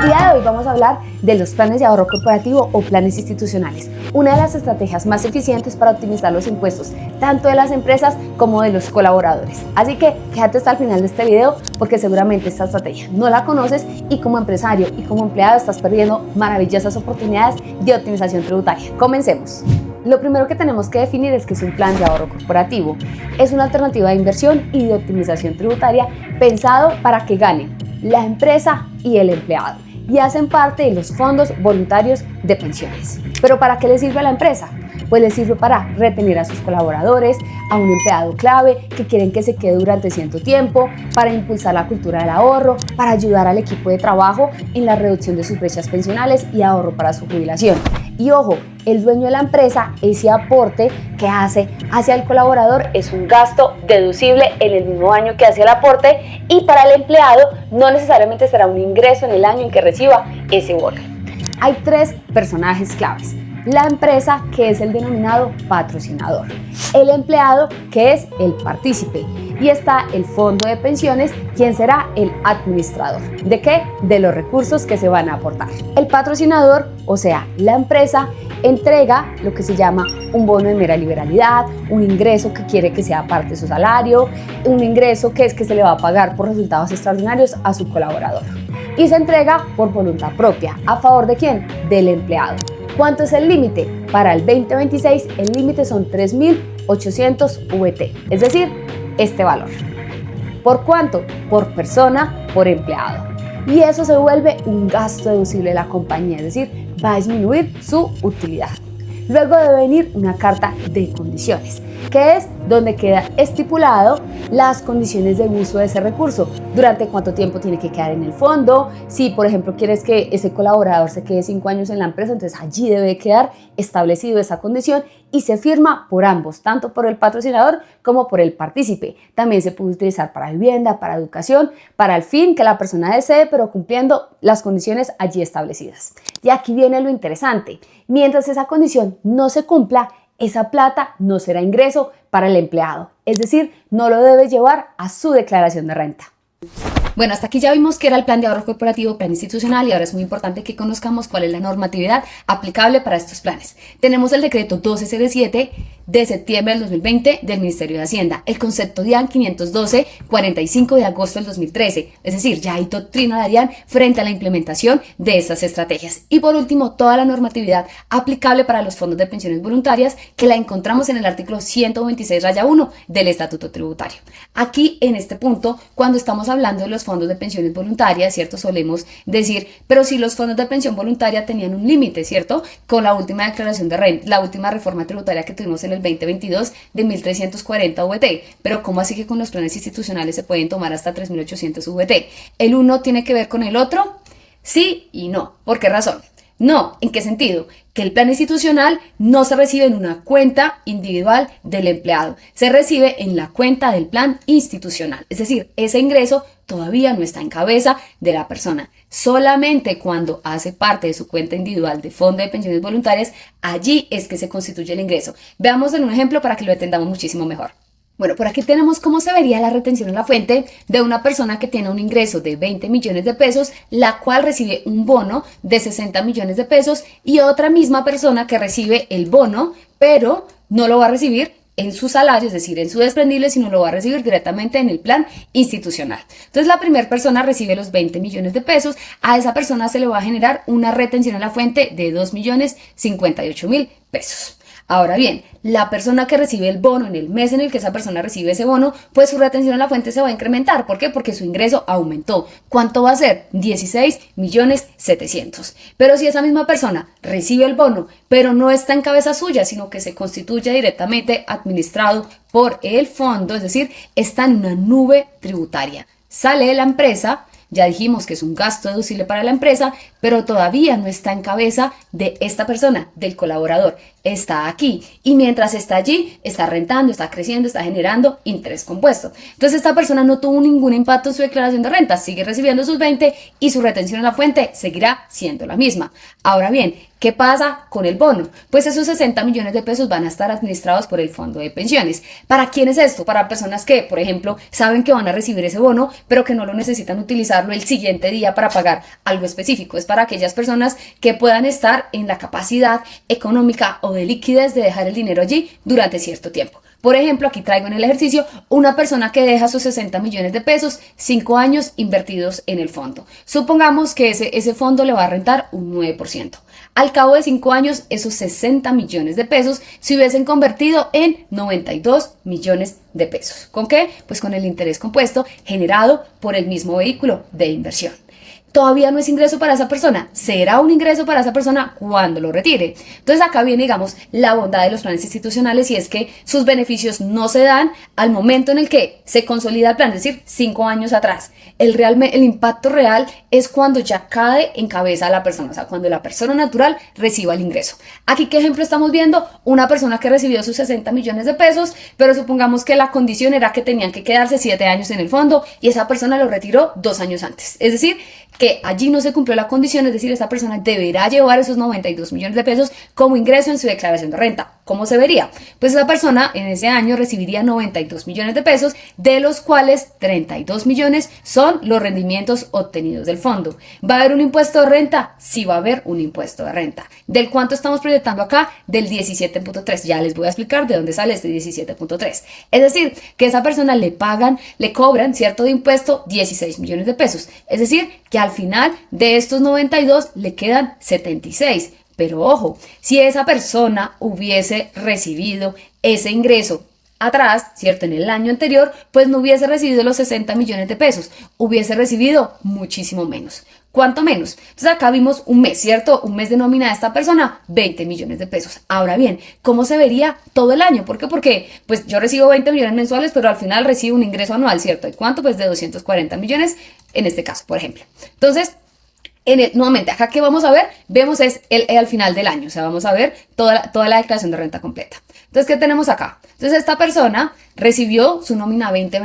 El día de hoy vamos a hablar de los planes de ahorro corporativo o planes institucionales, una de las estrategias más eficientes para optimizar los impuestos, tanto de las empresas como de los colaboradores. Así que quédate hasta el final de este video porque seguramente esta estrategia no la conoces y como empresario y como empleado estás perdiendo maravillosas oportunidades de optimización tributaria. Comencemos. Lo primero que tenemos que definir es que es un plan de ahorro corporativo. Es una alternativa de inversión y de optimización tributaria pensado para que ganen la empresa y el empleado y hacen parte de los fondos voluntarios de pensiones. ¿Pero para qué le sirve a la empresa? Pues le sirve para retener a sus colaboradores, a un empleado clave que quieren que se quede durante cierto tiempo, para impulsar la cultura del ahorro, para ayudar al equipo de trabajo en la reducción de sus brechas pensionales y ahorro para su jubilación. Y ojo, el dueño de la empresa, ese aporte que hace hacia el colaborador es un gasto deducible en el mismo año que hace el aporte y para el empleado no necesariamente será un ingreso en el año en que reciba ese bono. Hay tres personajes claves. La empresa, que es el denominado patrocinador, el empleado, que es el partícipe, y está el fondo de pensiones, quien será el administrador. ¿De qué? De los recursos que se van a aportar. El patrocinador, o sea, la empresa, entrega lo que se llama un bono de mera liberalidad, un ingreso que quiere que sea parte de su salario, un ingreso que es que se le va a pagar por resultados extraordinarios a su colaborador. Y se entrega por voluntad propia. ¿A favor de quién? Del empleado. ¿Cuánto es el límite? Para el 2026 el límite son 3.800 VT, es decir, este valor. ¿Por cuánto? Por persona, por empleado. Y eso se vuelve un gasto deducible de la compañía, es decir, va a disminuir su utilidad. Luego debe venir una carta de condiciones, que es donde queda estipulado las condiciones de uso de ese recurso, durante cuánto tiempo tiene que quedar en el fondo, si por ejemplo quieres que ese colaborador se quede 5 años en la empresa, entonces allí debe quedar establecido esa condición y se firma por ambos, tanto por el patrocinador como por el partícipe. También se puede utilizar para vivienda, para educación, para el fin que la persona desee, pero cumpliendo las condiciones allí establecidas. Y aquí viene lo interesante, mientras esa condición no se cumpla, esa plata no será ingreso para el empleado, es decir, no lo debe llevar a su declaración de renta. Bueno, hasta aquí ya vimos que era el plan de ahorro corporativo, plan institucional, y ahora es muy importante que conozcamos cuál es la normatividad aplicable para estos planes. Tenemos el decreto 1207 de septiembre del 2020 del Ministerio de Hacienda, el concepto DIAN 512-45 de agosto del 2013, es decir, ya hay doctrina de DIAN frente a la implementación de estas estrategias. Y por último, toda la normatividad aplicable para los fondos de pensiones voluntarias que la encontramos en el artículo 126-1 del Estatuto Tributario. Aquí, en este punto, cuando estamos hablando de los fondos de pensiones voluntarias, ¿cierto? Solemos decir, pero si los fondos de pensión voluntaria tenían un límite, ¿cierto? Con la última declaración de renta, la última reforma tributaria que tuvimos en el 2022 de 1.340 VT, pero ¿cómo así que con los planes institucionales se pueden tomar hasta 3.800 VT? ¿El uno tiene que ver con el otro? Sí y no. ¿Por qué razón? No, ¿en qué sentido? Que el plan institucional no se recibe en una cuenta individual del empleado, se recibe en la cuenta del plan institucional. Es decir, ese ingreso todavía no está en cabeza de la persona. Solamente cuando hace parte de su cuenta individual de fondo de pensiones voluntarias, allí es que se constituye el ingreso. Veamos en un ejemplo para que lo entendamos muchísimo mejor. Bueno, por aquí tenemos cómo se vería la retención en la fuente de una persona que tiene un ingreso de 20 millones de pesos, la cual recibe un bono de 60 millones de pesos y otra misma persona que recibe el bono, pero no lo va a recibir en su salario, es decir, en su desprendible, sino lo va a recibir directamente en el plan institucional. Entonces, la primera persona recibe los 20 millones de pesos, a esa persona se le va a generar una retención en la fuente de 2.058.000 pesos. Ahora bien, la persona que recibe el bono en el mes en el que esa persona recibe ese bono, pues su retención en la fuente se va a incrementar. ¿Por qué? Porque su ingreso aumentó. ¿Cuánto va a ser? 16.700.000. Pero si esa misma persona recibe el bono, pero no está en cabeza suya, sino que se constituye directamente administrado por el fondo, es decir, está en una nube tributaria. Sale de la empresa. Ya dijimos que es un gasto deducible para la empresa, pero todavía no está en cabeza de esta persona, del colaborador. Está aquí y mientras está allí, está rentando, está creciendo, está generando interés compuesto. Entonces esta persona no tuvo ningún impacto en su declaración de renta, sigue recibiendo sus 20 y su retención en la fuente seguirá siendo la misma. Ahora bien, ¿Qué pasa con el bono? Pues esos 60 millones de pesos van a estar administrados por el fondo de pensiones. ¿Para quién es esto? Para personas que, por ejemplo, saben que van a recibir ese bono, pero que no lo necesitan utilizarlo el siguiente día para pagar algo específico. Es para aquellas personas que puedan estar en la capacidad económica o de liquidez de dejar el dinero allí durante cierto tiempo. Por ejemplo, aquí traigo en el ejercicio una persona que deja sus 60 millones de pesos, 5 años invertidos en el fondo. Supongamos que ese fondo le va a rentar un 9%. Al cabo de 5 años, esos 60 millones de pesos se hubiesen convertido en 92 millones de pesos. ¿Con qué? Pues con el interés compuesto generado por el mismo vehículo de inversión. Todavía no es ingreso para esa persona, será un ingreso para esa persona cuando lo retire. Entonces acá viene, digamos, la bondad de los planes institucionales, y es que sus beneficios no se dan al momento en el que se consolida el plan, es decir, 5 años atrás. El impacto real es cuando ya cae en cabeza la persona, o sea, cuando la persona natural reciba el ingreso. Aquí, ¿qué ejemplo estamos viendo? Una persona que recibió sus 60 millones de pesos, pero supongamos que la condición era que tenían que quedarse 7 años en el fondo y esa persona lo retiró 2 años antes. Es decir, que allí no se cumplió la condición, es decir, esta persona deberá llevar esos 92 millones de pesos como ingreso en su declaración de renta. ¿Cómo se vería? Pues esa persona en ese año recibiría 92 millones de pesos, de los cuales 32 millones son los rendimientos obtenidos del fondo. ¿Va a haber un impuesto de renta? Sí, va a haber un impuesto de renta. ¿Del cuánto estamos proyectando acá? Del 17.3. Ya les voy a explicar de dónde sale este 17.3. Es decir, que a esa persona le cobran, ¿cierto?, de impuesto 16 millones de pesos. Es decir, que al final de estos 92 le quedan 76. Pero ojo, si esa persona hubiese recibido ese ingreso atrás, ¿cierto?, en el año anterior, pues no hubiese recibido los 60 millones de pesos, hubiese recibido muchísimo menos. ¿Cuánto menos? Entonces acá vimos un mes, ¿cierto? Un mes de nómina de esta persona, 20 millones de pesos. Ahora bien, ¿cómo se vería todo el año? ¿Por qué? Porque pues yo recibo 20 millones mensuales, pero al final recibo un ingreso anual, ¿cierto? ¿Y cuánto? Pues de 240 millones en este caso, por ejemplo. Entonces, nuevamente, acá que vamos a ver, vemos es al final del año, o sea, vamos a ver toda la declaración de renta completa. Entonces, ¿qué tenemos acá? Entonces, esta persona recibió su nómina 20,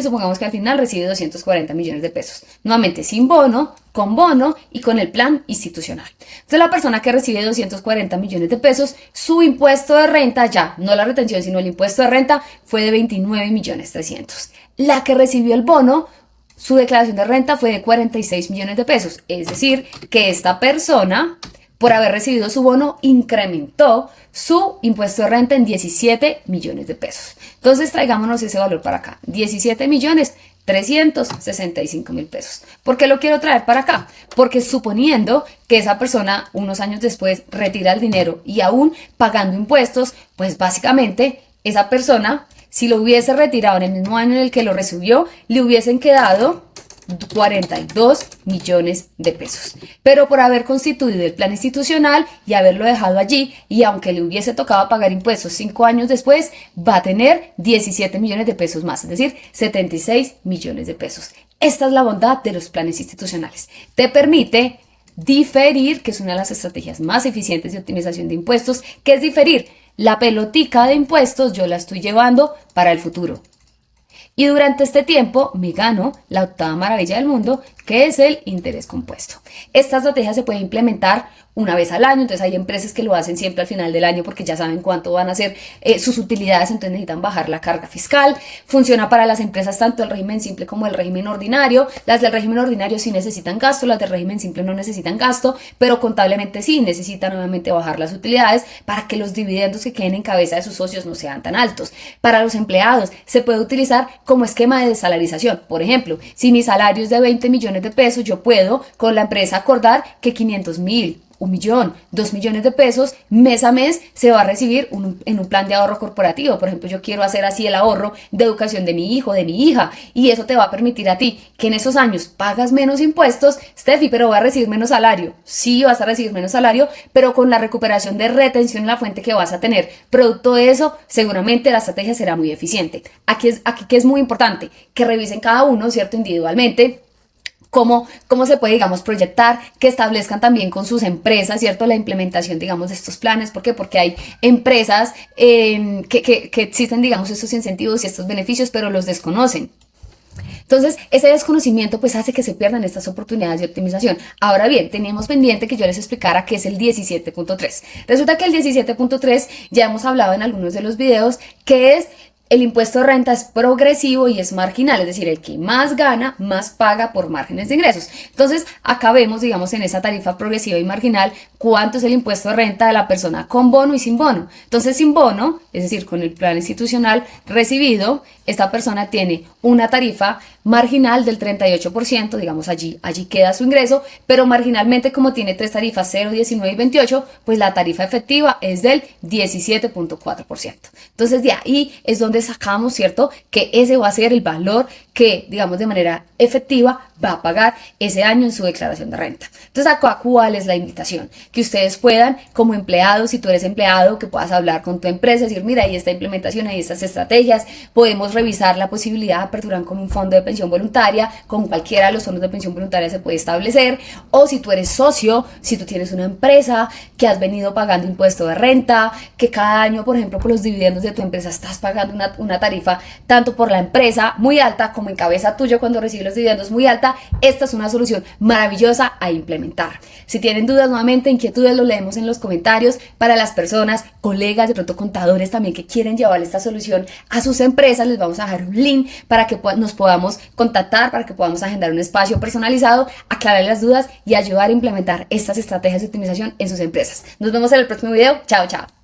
supongamos que al final recibe 240 millones de pesos. Nuevamente, sin bono, con bono y con el plan institucional. Entonces, la persona que recibe 240 millones de pesos, su impuesto de renta, ya, no la retención, sino el impuesto de renta, fue de 29 millones 300. La que recibió el bono, su declaración de renta fue de 46 millones de pesos. Es decir, que esta persona, por haber recibido su bono, incrementó su impuesto de renta en 17 millones de pesos. Entonces, traigámonos ese valor para acá. 17 millones 365 mil pesos. ¿Por qué lo quiero traer para acá? Porque suponiendo que esa persona unos años después retira el dinero y aún pagando impuestos, pues básicamente esa persona, si lo hubiese retirado en el mismo año en el que lo recibió, le hubiesen quedado 42 millones de pesos. Pero por haber constituido el plan institucional y haberlo dejado allí, y aunque le hubiese tocado pagar impuestos 5 años después, va a tener 17 millones de pesos más, es decir, 76 millones de pesos. Esta es la bondad de los planes institucionales. Te permite diferir, que es una de las estrategias más eficientes de optimización de impuestos. ¿Qué es diferir? La pelotica de impuestos yo la estoy llevando para el futuro. Y durante este tiempo me gano la octava maravilla del mundo, que es el interés compuesto. Esta estrategia se puede implementar una vez al año, entonces hay empresas que lo hacen siempre al final del año porque ya saben cuánto van a ser sus utilidades, entonces necesitan bajar la carga fiscal. Funciona para las empresas tanto el régimen simple como el régimen ordinario. Las del régimen ordinario sí necesitan gasto, las del régimen simple no necesitan gasto, pero contablemente sí necesitan obviamente bajar las utilidades para que los dividendos que queden en cabeza de sus socios no sean tan altos. Para los empleados se puede utilizar como esquema de desalarización. Por ejemplo, si mi salario es de 20 millones de pesos, yo puedo con la empresa acordar que 500.000, 1.000.000, 2 millones de pesos mes a mes se va a recibir en un plan de ahorro corporativo. Por ejemplo, yo quiero hacer así el ahorro de educación de mi hijo, de mi hija, y eso te va a permitir a ti que en esos años pagas menos impuestos. Steffi, pero voy a recibir menos salario. Sí, vas a recibir menos salario, pero con la recuperación de retención en la fuente que vas a tener, producto de eso, seguramente la estrategia será muy eficiente. Aquí que es muy importante que revisen cada uno, ¿cierto?, individualmente. Cómo se puede, digamos, proyectar, que establezcan también con sus empresas, ¿cierto?, la implementación, digamos, de estos planes. ¿Por qué? Porque hay empresas que existen, digamos, estos incentivos y estos beneficios, pero los desconocen. Entonces, ese desconocimiento pues hace que se pierdan estas oportunidades de optimización. Ahora bien, teníamos pendiente que yo les explicara qué es el 17.3. Resulta que el 17.3 ya hemos hablado en algunos de los videos, que es el impuesto de renta es progresivo y es marginal, es decir, el que más gana, más paga por márgenes de ingresos. Entonces, acá vemos, digamos, en esa tarifa progresiva y marginal, cuánto es el impuesto de renta de la persona con bono y sin bono. Entonces, sin bono, es decir, con el plan institucional recibido, esta persona tiene una tarifa marginal del 38%, digamos, allí queda su ingreso, pero marginalmente, como tiene tres tarifas, 0, 19 y 28, pues la tarifa efectiva es del 17.4%. Entonces, de ahí es donde sacamos, ¿cierto?, que ese va a ser el valor que, digamos, de manera efectiva va a pagar ese año en su declaración de renta. Entonces, acá, ¿cuál es la invitación? Que ustedes puedan, como empleados, si tú eres empleado, que puedas hablar con tu empresa, decir, mira, ahí está implementación, ahí estas estrategias, podemos revisar la posibilidad de aperturar con un fondo de pensión voluntaria, con cualquiera de los fondos de pensión voluntaria se puede establecer, o si tú eres socio, si tú tienes una empresa que has venido pagando impuesto de renta, que cada año, por ejemplo, por los dividendos de tu empresa estás pagando una tarifa tanto por la empresa muy alta como en cabeza tuyo cuando recibes los dividendos muy alta, esta es una solución maravillosa a implementar. Si tienen dudas, nuevamente, inquietudes, lo leemos en los comentarios. Para las personas, colegas, de pronto contadores también que quieren llevar esta solución a sus empresas, les vamos a dejar un link para que nos podamos contactar, para que podamos agendar un espacio personalizado, aclarar las dudas y ayudar a implementar estas estrategias de optimización en sus empresas. Nos vemos en el próximo video. Chao, chao.